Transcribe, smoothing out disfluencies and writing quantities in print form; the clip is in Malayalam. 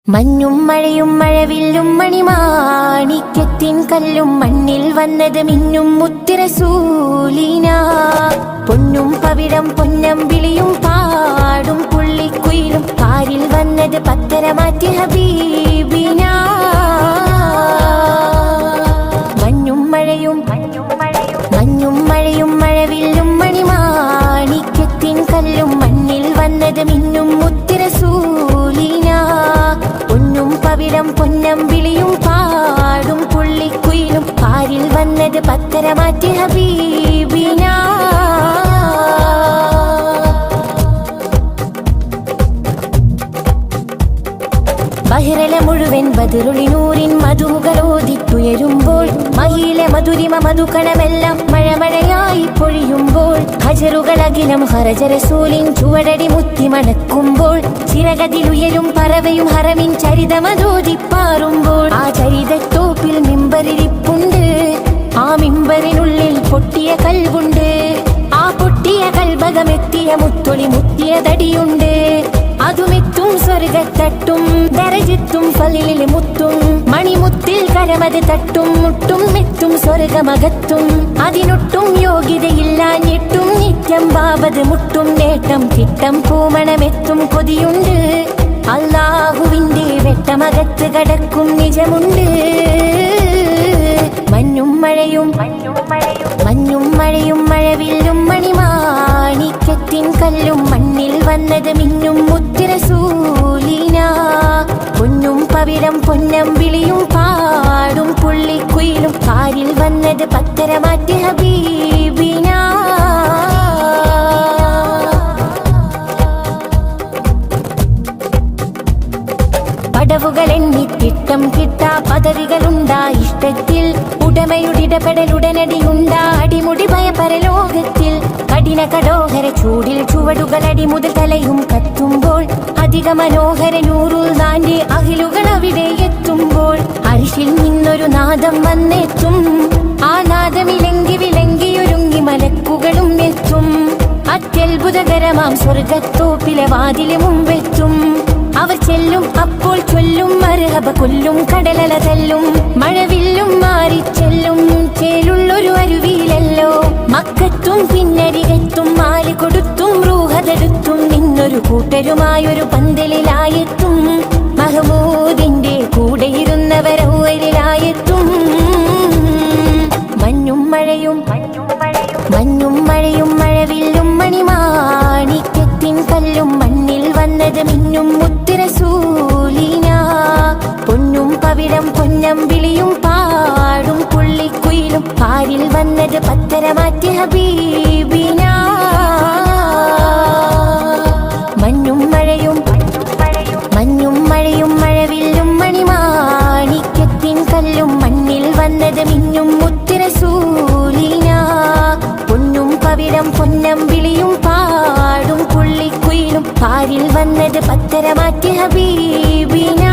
മഞ്ഞും മഴയും മഴവില്ലും മണിമാണിക്യത്തിൻ കല്ലും മണ്ണിൽ വന്നത് മിന്നും മുത്തുറസൂലിന. പൊന്നും പവിഴം പൊന്നമ്പിളിയും പാടും പുള്ളിക്കുയിലും പാരിൽ വന്നത് പത്തരമാറ്റി ഹബീബിന. മഞ്ഞും മഴയും മഴവില്ലും മണിമാണിക്യത്തിൻ കല്ലും മണ്ണിൽ വന്നത് മിന്നും മുത്തുറസൂലിന. പൊന്നും പവിഴം പൊന്നമ്പിളിയും പാടും പുള്ളിക്കുയിലും പാരിൽ വന്നത് പത്തരമാറ്റി ഹബീബിന. ബഹിറല മുഴുവൻ ബദറുളിനൂറിൻ മധുകളോദിത്തുയരുമ്പോൾ മഹിയിലെ മധുരിമ മധുകണമെല്ലാം മഴമഴയായി പൊഴിയുമ്പോൾ ഹജറുകളകിലം ഹറജറസൂലിൻ ചുവടടി മുത്തി മണക്കുമ്പോൾ ചിറകതിലുയരും പറവയും ഹറമിൻ ചരിതമതോദിപ്പാറുമ്പോൾ ആ ചരിതത്തോപ്പിൽ മിമ്പറിരിപ്പുണ്ട്. ആ മിമ്പറിനുള്ളിൽ പൊട്ടിയ കൽവുണ്ട്. ആ പൊട്ടിയ കൽഭകമെത്തിയ മുത്തൊളി മുത്തിയതടിയുണ്ട്. അതുമെത്തും സ്വർഗത്തട്ടും ദരജത്തും ഫലിലിൽ മുത്തും മണിമുത്തിൽ കരമത് തട്ടും മുട്ടും മെത്തും സ്വർഗമകത്തും അതിനൊട്ടും യോഗ്യതയില്ലാഞ്ഞിട്ടും നിത്യം ബാബത് മുട്ടും നേട്ടം കിട്ടം പൂമണമെത്തും കൊതിയുണ്ട്. അല്ലാഹുവിന്റെ വെട്ടമകത്ത് കടക്കും നിജമുണ്ട്. മഞ്ഞും മഴയും മഴവില്ലും മണിമാണിക്യത്തിൻ കല്ലും മണ്ണിൽ വന്നത് മിന്നും മുത്തുറസൂലിന. പൊന്നും പവിഴം പൊന്നമ്പിളിയും പാടും പുള്ളിക്കുയിലും പാരിൽ വന്നത് പത്തരമാറ്റി ഹബീബിന. പടവുകൾ എണ്ണിത്തിട്ടം കിട്ടാ പദവികളുണ്ടാ ഇഷ്ടത്തിൽ ഉടമയുടിടപെടലുടനടിയുണ്ടാ അടിമുടി ഭയപരലോകത്തിൽ കഠിന കടോഹര ചൂടിൽ ചുവടുകൾ അടിമുതൽ തലയും കത്തുമ്പോൾ അധിക മനോഹര നൂറുൽ നാന്റെ അഹിലുകൾ അവിടെ എത്തുമ്പോൾ അരിശിൽ നിന്നൊരു നാദം വന്നെത്തും. ആ നാദമിലെങ്കി വിലങ്കിയൊരുങ്ങി മലക്കുകളും എത്തും. അത്യത്ഭുതകരമാം സ്വർഗത്തോപ്പിലെ വാതില് മുമ്പെത്തും. അവർ ചെല്ലും അപ്പോൾ ചൊല്ലും മർഹബ കൊല്ലും കടലല തല്ലും മഴവില്ലും മാറിച്ചെല്ലും ചേലുള്ളൊരു അരുവിയിലല്ലോ മക്കത്തും പിന്നരികത്തും മാല് കൊടുത്തും റൂഹതെടുത്തും നിന്നൊരു കൂട്ടരുമായൊരു പന്തലിലായെത്തും. മഹമൂദിന്റെ കൂടെയിരുന്നവരൗവലിലായെത്തും. മഞ്ഞും മഴയും മഴവില്ലും മണിമാണിക്യത്തിൻ കല്ലും മണ്ണിൽ വന്നത് മിന്നും മുത്തുറസൂലിന. പൊന്നും പവിഴം പൊന്നമ്പിളിയും പാടും പുള്ളിക്കുയിലും പാരിൽ വന്നത് പത്തരമാറ്റി ഹബീബിന. മഞ്ഞും മഴയും മഴവില്ലും മണിമാണിക്യത്തിൻ കല്ലും മണ്ണിൽ വന്നത് മിന്നും മുത്തുറസൂലിന. പൊന്നും പവിഴം പൊന്നമ്പിളിയും പാടും പുള്ളിക്കുയിലും പാരിൽ വന്നത് പത്തരമാറ്റി ഹബീബിന.